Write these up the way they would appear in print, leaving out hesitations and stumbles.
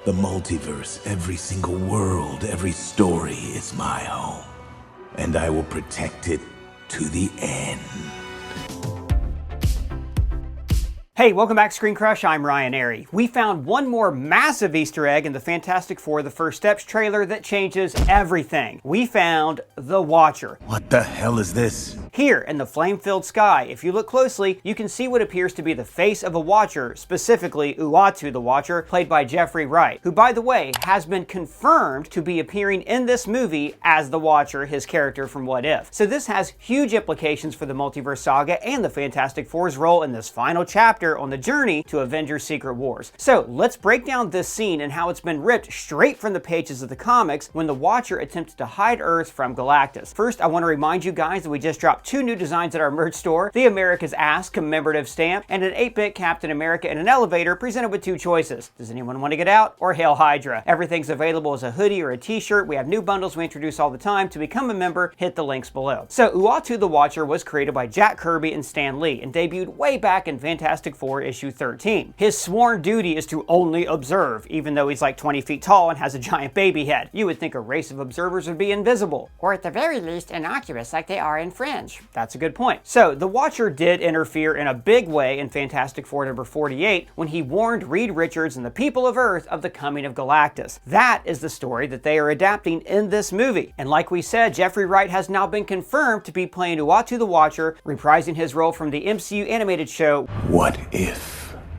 The multiverse, every single world, every story is my home. And I will protect it to the end. Hey, welcome back to ScreenCrush. I'm Ryan Airy. We found one more massive Easter egg in the Fantastic Four: The First Steps trailer that changes everything. We found the Watcher. What the hell is this? Here in the flame-filled sky, if you look closely, you can see what appears to be the face of a Watcher, specifically Uatu the Watcher, played by Jeffrey Wright, who, by the way, has been confirmed to be appearing in this movie as the Watcher, his character from What If. So this has huge implications for the Multiverse Saga and the Fantastic Four's role in this final chapter on the journey to Avengers Secret Wars. So let's break down this scene and how it's been ripped straight from the pages of the comics when the Watcher attempted to hide Earth from Galactus. First, I want to remind you guys that we just dropped 2 new designs at our merch store: the America's Ass commemorative stamp and an 8-bit Captain America in an elevator presented with 2 choices. Does anyone want to get out or hail Hydra? Everything's available as a hoodie or a t-shirt. We have new bundles we introduce all the time. To become a member, hit the links below. So Uatu the Watcher was created by Jack Kirby and Stan Lee and debuted way back in Fantastic Four issue 13. His sworn duty is to only observe, even though he's like 20 feet tall and has a giant baby head. You would think a race of observers would be invisible, or at the very least innocuous like they are in Fringe. That's a good point. So the Watcher did interfere in a big way in Fantastic Four number 48 when he warned Reed Richards and the people of Earth of the coming of Galactus. That is the story that they are adapting in this movie. And like we said, Jeffrey Wright has now been confirmed to be playing Uatu the Watcher, reprising his role from the MCU animated show What If?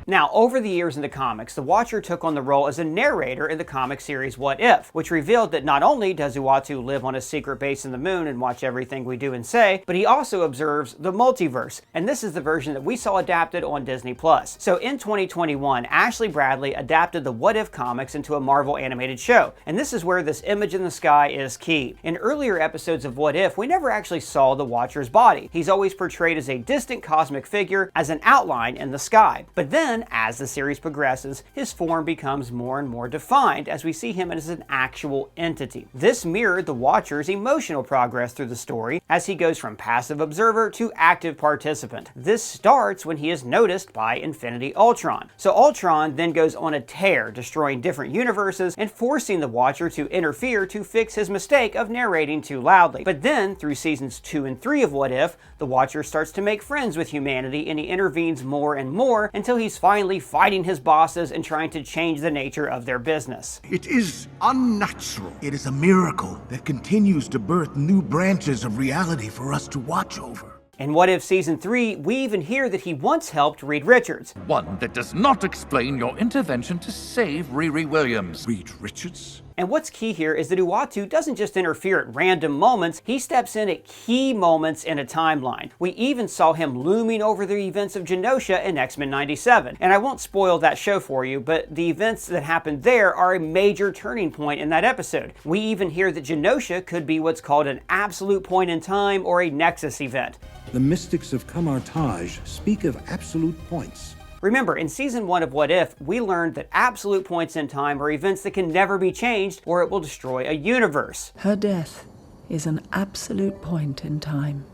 Now, over the years in the comics, the Watcher took on the role as a narrator in the comic series What If, which revealed that not only does Uatu live on a secret base in the moon and watch everything we do and say, but he also observes the multiverse. And this is the version that we saw adapted on Disney+. So in 2021, Ashley Bradley adapted the What If comics into a Marvel animated show. And this is where this image in the sky is key. In earlier episodes of What If, we never actually saw the Watcher's body. He's always portrayed as a distant cosmic figure, as an outline in the sky. But then, as the series progresses, his form becomes more and more defined as we see him as an actual entity. This mirrored the Watcher's emotional progress through the story as he goes from passive observer to active participant. This starts when he is noticed by Infinity Ultron. So Ultron then goes on a tear, destroying different universes and forcing the Watcher to interfere to fix his mistake of narrating too loudly. But then, through seasons 2 and 3 of What If, the Watcher starts to make friends with humanity and he intervenes more and more until he's finally fighting his bosses and trying to change the nature of their business. It is unnatural. It is a miracle that continues to birth new branches of reality for us to watch over. In What If Season 3, we even hear that he once helped Reed Richards. One that does not explain your intervention to save Riri Williams. Reed Richards? And what's key here is that Uatu doesn't just interfere at random moments, he steps in at key moments in a timeline. We even saw him looming over the events of Genosha in X-Men 97. And I won't spoil that show for you, but the events that happened there are a major turning point in that episode. We even hear that Genosha could be what's called an absolute point in time or a nexus event. The mystics of Kamartaj speak of absolute points. Remember, in Season 1 of What If, we learned that absolute points in time are events that can never be changed or it will destroy a universe. Her death is an absolute point in time.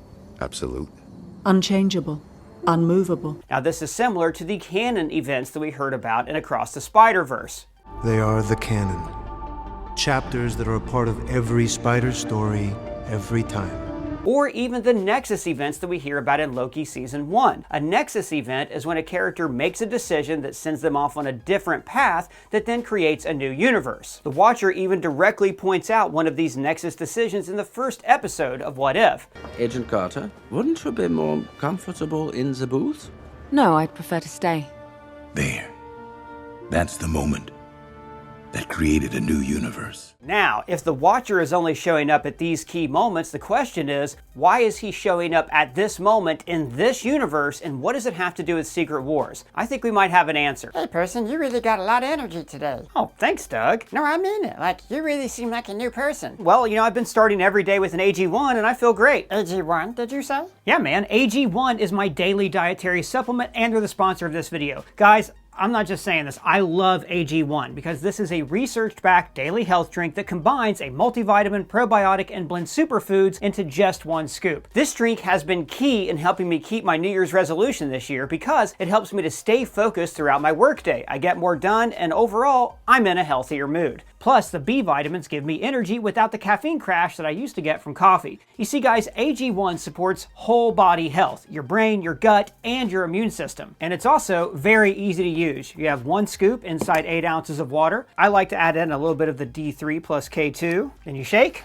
Absolute. Unchangeable. Unmovable. Now this is similar to the canon events that we heard about in Across the Spider-Verse. They are the canon. Chapters that are a part of every Spider story, every time. Or even the Nexus events that we hear about in Loki Season 1. A Nexus event is when a character makes a decision that sends them off on a different path that then creates a new universe. The Watcher even directly points out one of these Nexus decisions in the first episode of What If. Agent Carter, wouldn't you be more comfortable in the booth? No, I'd prefer to stay. There. That's the moment that created a new universe. Now, if the Watcher is only showing up at these key moments, the question is, why is he showing up at this moment in this universe, and what does it have to do with Secret Wars? I think we might have an answer. Hey person, you really got a lot of energy today. Oh, thanks, Doug. No, I mean it. Like, you really seem like a new person. Well, you know, I've been starting every day with an AG1 and I feel great. AG1, did you say? Yeah, man. AG1 is my daily dietary supplement and they're the sponsor of this video. Guys, I'm not just saying this, I love AG1 because this is a research-backed daily health drink that combines a multivitamin, probiotic, and blends superfoods into just one scoop. This drink has been key in helping me keep my New Year's resolution this year because it helps me to stay focused throughout my workday. I get more done, and overall, I'm in a healthier mood. Plus, the B vitamins give me energy without the caffeine crash that I used to get from coffee. You see guys, AG1 supports whole body health, your brain, your gut, and your immune system. And it's also very easy to use. You have 1 scoop inside 8 ounces of water. I like to add in a little bit of the D3 plus K2. Then you shake.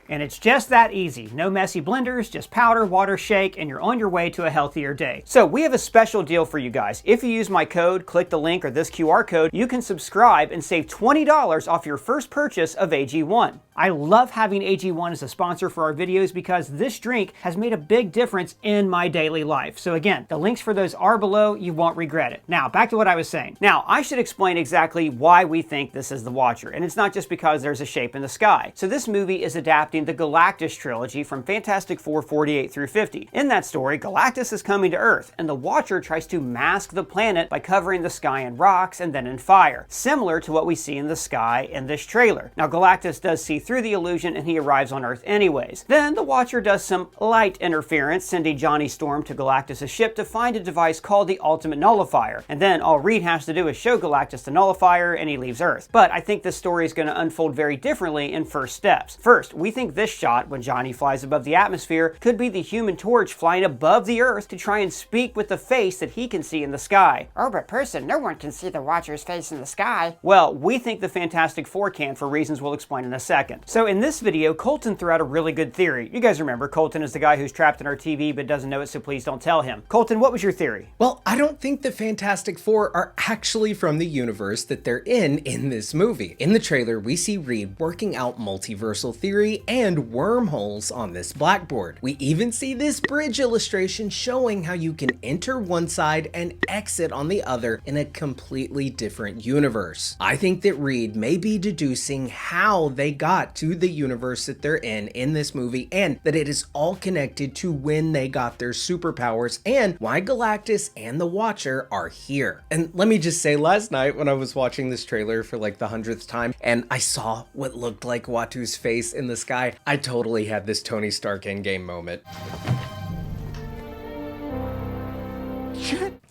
And it's just that easy. No messy blenders, just powder, water, shake, and you're on your way to a healthier day. So we have a special deal for you guys. If you use my code, click the link or this QR code, you can subscribe and save $20 off your first purchase of AG1. I love having AG1 as a sponsor for our videos because this drink has made a big difference in my daily life. So again, the links for those are below. You won't regret it. Now, back to what I was saying. Now, I should explain exactly why we think this is the Watcher, and it's not just because there's a shape in the sky. So this movie is adapting the Galactus trilogy from Fantastic Four 48 through 50. In that story, Galactus is coming to Earth, and the Watcher tries to mask the planet by covering the sky in rocks and then in fire, similar to what we see in the sky in this trailer. Now, Galactus does see through the illusion and he arrives on Earth anyways. Then the Watcher does some light interference, sending Johnny Storm to Galactus' ship to find a device called the Ultimate Nullifier. And then all Reed has to do is show Galactus the Nullifier and he leaves Earth. But I think this story is going to unfold very differently in first steps. First, we think this shot, when Johnny flies above the atmosphere, could be the Human Torch flying above the Earth to try and speak with the face that he can see in the sky. Oh, but person, no one can see the Watcher's face in the sky. Well, we think the Fantastic Four can for reasons we'll explain in a second. So in this video, Colton threw out a really good theory. You guys remember, Colton is the guy who's trapped in our TV but doesn't know it, so please don't tell him. Colton, what was your theory? Well, I don't think the Fantastic Four are actually from the universe that they're in this movie. In the trailer, we see Reed working out multiversal theory and wormholes on this blackboard. We even see this bridge illustration showing how you can enter one side and exit on the other in a completely different universe. I think that Reed may be deducing how they got to the universe that they're in this movie, and that it is all connected to when they got their superpowers and why Galactus and the Watcher are here. And let me just say, last night when I was watching this trailer for like the 100th time and I saw what looked like Uatu's face in the sky, I totally had this Tony Stark Endgame moment.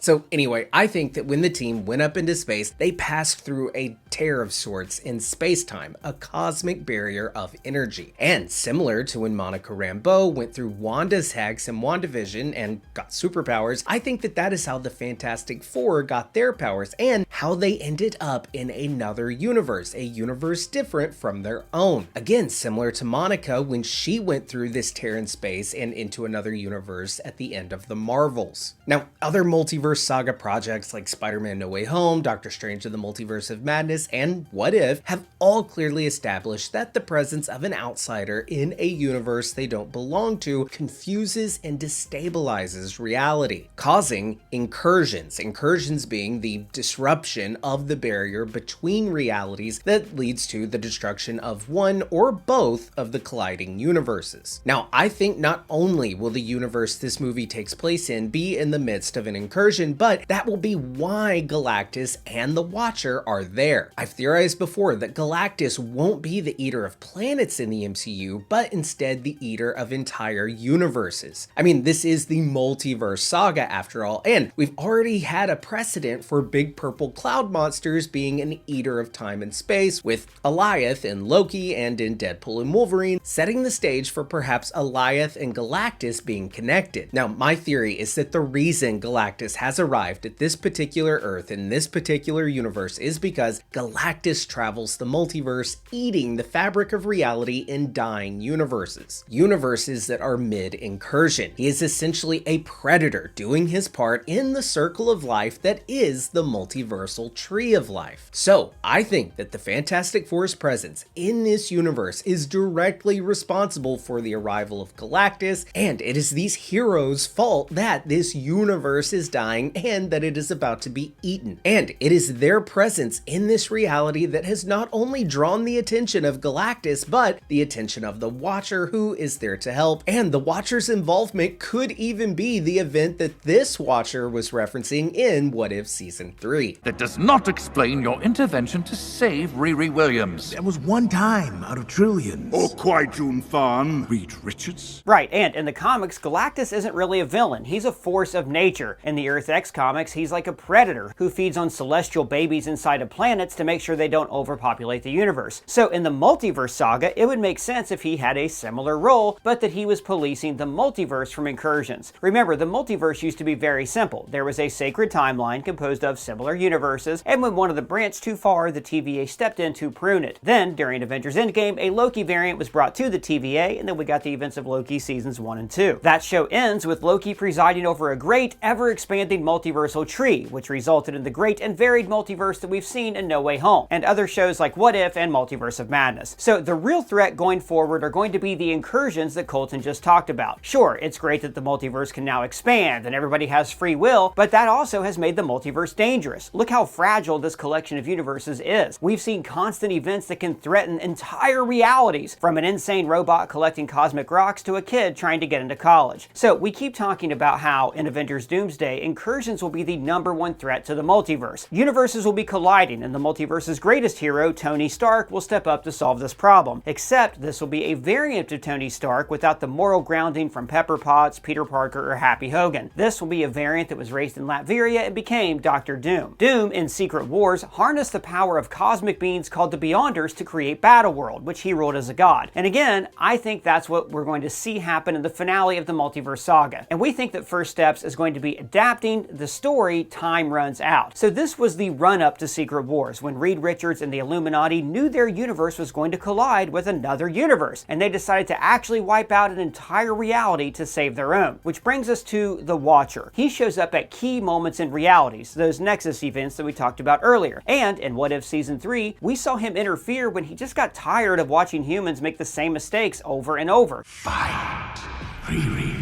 So anyway, I think that when the team went up into space, they passed through a tear of sorts in space-time, a cosmic barrier of energy. And similar to when Monica Rambeau went through Wanda's hex in WandaVision and got superpowers, I think that that is how the Fantastic Four got their powers and how they ended up in another universe, a universe different from their own. Again, similar to Monica when she went through this tear in space and into another universe at the end of the Marvels. Now, other Multiverse Saga projects like Spider-Man No Way Home, Doctor Strange in the Multiverse of Madness, and What If have all clearly established that the presence of an outsider in a universe they don't belong to confuses and destabilizes reality, causing incursions. Incursions being the disruption of the barrier between realities that leads to the destruction of one or both of the colliding universes. Now, I think not only will the universe this movie takes place in be in the midst of an incursion, but that will be why Galactus and the Watcher are there. I've theorized before that Galactus won't be the eater of planets in the MCU, but instead the eater of entire universes. I mean, this is the Multiverse Saga after all, and we've already had a precedent for big purple cloud monsters being an eater of time and space, with Alioth in Loki and in Deadpool and Wolverine, setting the stage for perhaps Alioth and Galactus being connected. Now, my theory is that the reason Galactus has arrived at this particular Earth in this particular universe is because Galactus travels the multiverse, eating the fabric of reality in dying universes. Universes that are mid-incursion. He is essentially a predator doing his part in the circle of life that is the multiversal tree of life. So, I think that the Fantastic Four's presence in this universe is directly responsible for the arrival of Galactus, and it is these heroes' fault that this universe is dying and that it is about to be eaten. And it is their presence in this reality that has not only drawn the attention of Galactus, but the attention of the Watcher, who is there to help. And the Watcher's involvement could even be the event that this Watcher was referencing in What If Season 3. That does not explain your intervention to save Riri Williams. That was one time out of trillions. Oh, quite June Fan. Reed Richards. Right, and in the comics, Galactus isn't really a villain. He's a force of nature. In the Earth X comics, he's like a predator who feeds on celestial babies inside of planets to make sure they don't overpopulate the universe. So in the Multiverse Saga, it would make sense if he had a similar role, but that he was policing the multiverse from incursions. Remember, the multiverse used to be very simple. There was a sacred timeline composed of similar universes, and when one of them branched too far, the TVA stepped in to prune it. Then, during Avengers Endgame, a Loki variant was brought to the TVA, and then we got the events of Loki seasons 1 and 2. That show ends with Loki presiding over a great, ever-expanding multiversal tree, which resulted in the great and varied multiverse that we've seen in No Way Home, and other shows like What If and Multiverse of Madness. So the real threat going forward are going to be the incursions that Colton just talked about. Sure, it's great that the multiverse can now expand and everybody has free will, but that also has made the multiverse dangerous. Look how fragile this collection of universes is. We've seen constant events that can threaten entire realities, from an insane robot collecting cosmic rocks to a kid trying to get into college. So we keep talking about how in Avengers Doomsday, incursions will be the #1 threat to the multiverse. Universes will be colliding, and the multiverse's greatest hero, Tony Stark, will step up to solve this problem. Except this will be a variant of Tony Stark without the moral grounding from Pepper Potts, Peter Parker, or Happy Hogan. This will be a variant that was raised in Latveria and became Dr. Doom. Doom, in Secret Wars, harnessed the power of cosmic beings called the Beyonders to create Battleworld, which he ruled as a god. And again, I think that's what we're going to see happen in the finale of the Multiverse Saga. And we think that First Steps is going to be adapting the story Time Runs Out. So this was the run-up to Secret Wars, when Reed Richards and the Illuminati knew their universe was going to collide with another universe, and they decided to actually wipe out an entire reality to save their own. Which brings us to the Watcher. He shows up at key moments in realities, those Nexus events that we talked about earlier. And in What If Season 3, we saw him interfere when he just got tired of watching humans make the same mistakes over and over. Fight, Riri.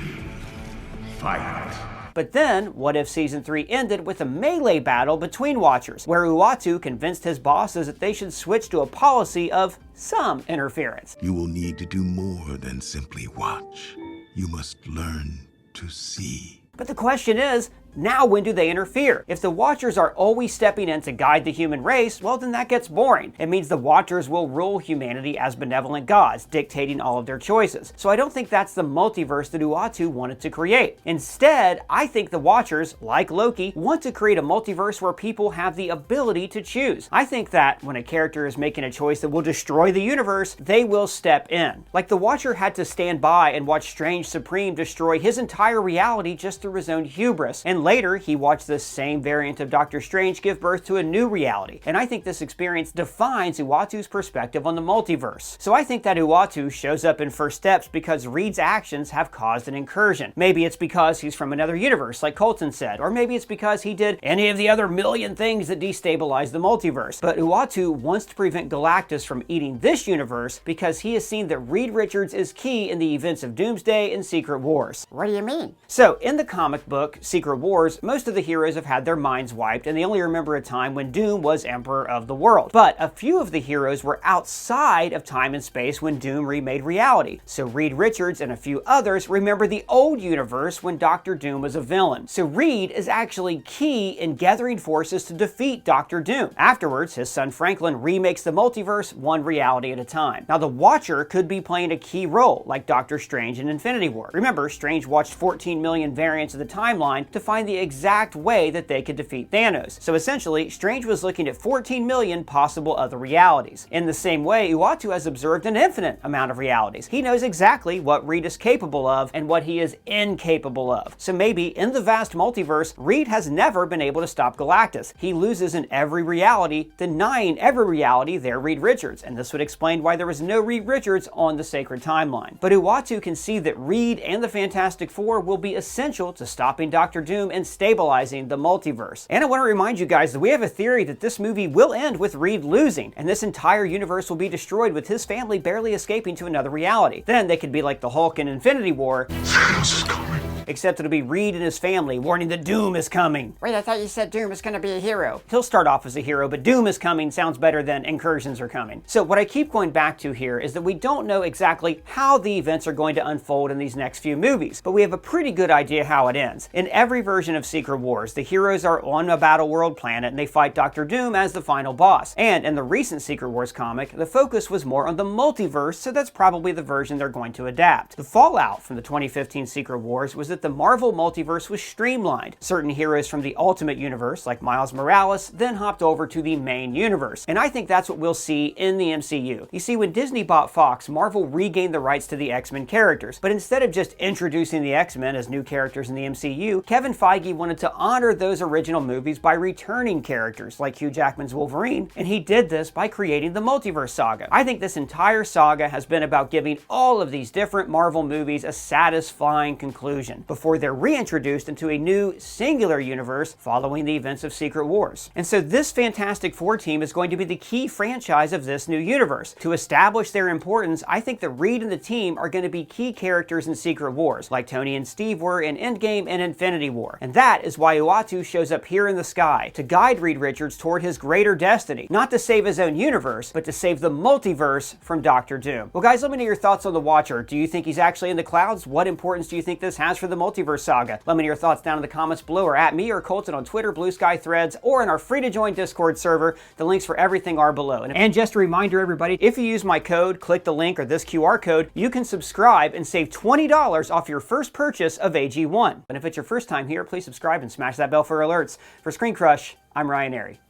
Fight. But then, What If Season 3 ended with a melee battle between Watchers, where Uatu convinced his bosses that they should switch to a policy of some interference. You will need to do more than simply watch. You must learn to see. But the question is, now when do they interfere? If the Watchers are always stepping in to guide the human race, well then that gets boring. It means the Watchers will rule humanity as benevolent gods, dictating all of their choices. So I don't think that's the multiverse that Uatu wanted to create. Instead, I think the Watchers, like Loki, want to create a multiverse where people have the ability to choose. I think that when a character is making a choice that will destroy the universe, they will step in. Like the Watcher had to stand by and watch Strange Supreme destroy his entire reality just through his own hubris. And later, he watched this same variant of Doctor Strange give birth to a new reality. And I think this experience defines Uatu's perspective on the multiverse. So I think that Uatu shows up in First Steps because Reed's actions have caused an incursion. Maybe it's because he's from another universe, like Colton said, or maybe it's because he did any of the other million things that destabilize the multiverse. But Uatu wants to prevent Galactus from eating this universe because he has seen that Reed Richards is key in the events of Doomsday and Secret Wars. What do you mean? So, in the comic book, Secret Wars, most of the heroes have had their minds wiped and they only remember a time when Doom was Emperor of the world. But a few of the heroes were outside of time and space when Doom remade reality. So Reed Richards and a few others remember the old universe when Dr. Doom was a villain. So Reed is actually key in gathering forces to defeat Dr. Doom. Afterwards, his son Franklin remakes the multiverse one reality at a time. Now the Watcher could be playing a key role, like Doctor Strange in Infinity War. Remember, Strange watched 14 million variants of the timeline to find the exact way that they could defeat Thanos. So essentially, Strange was looking at 14 million possible other realities. In the same way, Uatu has observed an infinite amount of realities. He knows exactly what Reed is capable of and what he is incapable of. So maybe in the vast multiverse, Reed has never been able to stop Galactus. He loses in every reality, denying every reality their Reed Richards, and this would explain why there was no Reed Richards on the sacred timeline. But Uatu can see that Reed and the Fantastic Four will be essential to stopping Dr. Doom and stabilizing the multiverse. And I want to remind you guys that we have a theory that this movie will end with Reed losing, and this entire universe will be destroyed with his family barely escaping to another reality. Then they could be like the Hulk in Infinity War. Thanos is coming. except it'll be Reed and his family warning that Doom is coming. Wait, I thought you said Doom is going to be a hero. He'll start off as a hero, but Doom is coming sounds better than incursions are coming. So what I keep going back to here is that we don't know exactly how the events are going to unfold in these next few movies, but we have a pretty good idea how it ends. In every version of Secret Wars, the heroes are on a battle world planet and they fight Dr. Doom as the final boss. And in the recent Secret Wars comic, the focus was more on the multiverse, so that's probably the version they're going to adapt. The fallout from the 2015 Secret Wars was that the Marvel multiverse was streamlined. Certain heroes from the Ultimate Universe, like Miles Morales, then hopped over to the main universe. And I think that's what we'll see in the MCU. You see, when Disney bought Fox, Marvel regained the rights to the X-Men characters. But instead of just introducing the X-Men as new characters in the MCU, Kevin Feige wanted to honor those original movies by returning characters like Hugh Jackman's Wolverine, and he did this by creating the Multiverse Saga. I think this entire saga has been about giving all of these different Marvel movies a satisfying conclusion before they're reintroduced into a new singular universe following the events of Secret Wars. And so this Fantastic Four team is going to be the key franchise of this new universe. To establish their importance, I think that Reed and the team are going to be key characters in Secret Wars, like Tony and Steve were in Endgame and Infinity War. And that is why Uatu shows up here in the sky, to guide Reed Richards toward his greater destiny, not to save his own universe, but to save the multiverse from Dr. Doom. Well guys, let me know your thoughts on the Watcher. Do you think he's actually in the clouds? What importance do you think this has for the Multiverse Saga? Let me know your thoughts down in the comments below, or at me or Colton on Twitter, Blue Sky, Threads, or in our free to join Discord server. The links for everything are below. And just a reminder everybody, if you use my code, click the link or this QR code, you can subscribe and save $20 off your first purchase of AG1. And if it's your first time here, please subscribe and smash that bell for alerts. For ScreenCrush, I'm Ryan Airy.